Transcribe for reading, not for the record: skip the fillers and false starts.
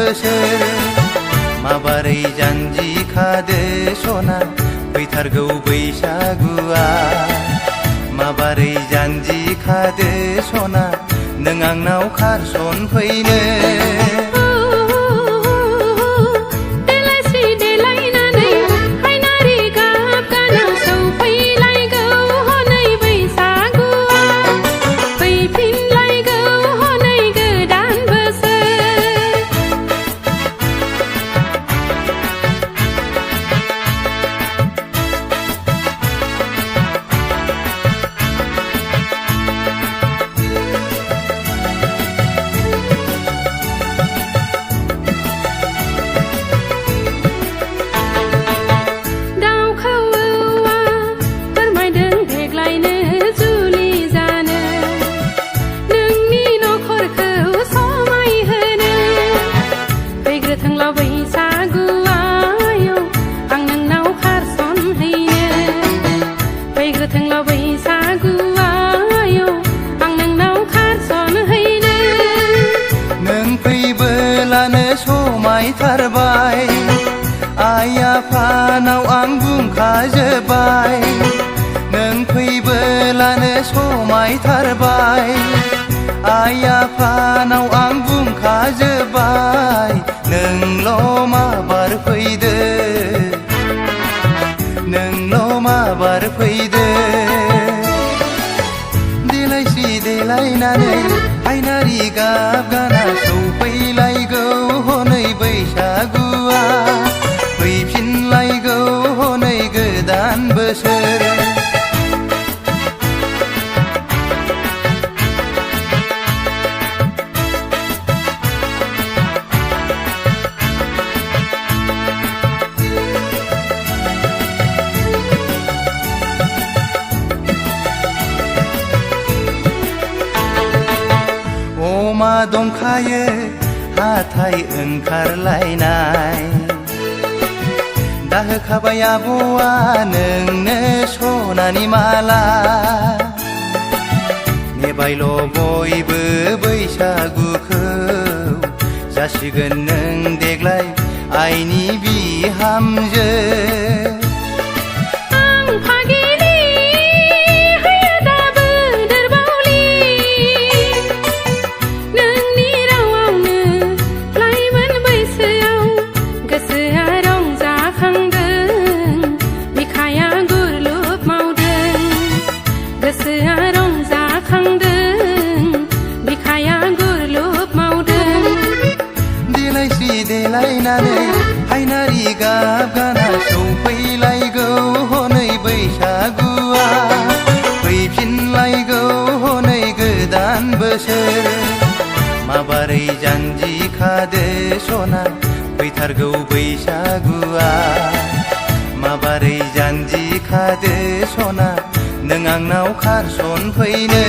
बोसोर माबारै जानजि खादो सना फैथारगौ बैसागुआ माबारै जानजि खादो सना नों आंनाव खारसन फैनो समायथारबाय आइ आफानाव आं बुंखाजोब्बाय नों फैबोलानो समायथारबाय आइ आफानाव आं बुंखाजोब्बाय नोंल' माबार फैदो नोंल' माबार फैदो देलायस्रि देलायनानै हायनारि गाब गाना सौफैलायगौ हनै बैसागुआ फैफिनलायगौ हनै गोदान बोसोर अमा दंखायो हाथाय ओंखारलायनाय दाहोखाबाय आब'आ नोंनो सनानि माला नेबायल' बयबो बैसागुखौ जासिगोन नों देग्लाय आइनि बिहामजो देलायनानै हायनारि गाब गाना सौफैलायगौ हनै बैसागुआ फैफिनलायगौ हनै गोदान बोसोर माबारै जानजि खादो सना फैथारगौ बैसागुआ माबारै जानजि खादो सना नों आंनाव खारसन फैनो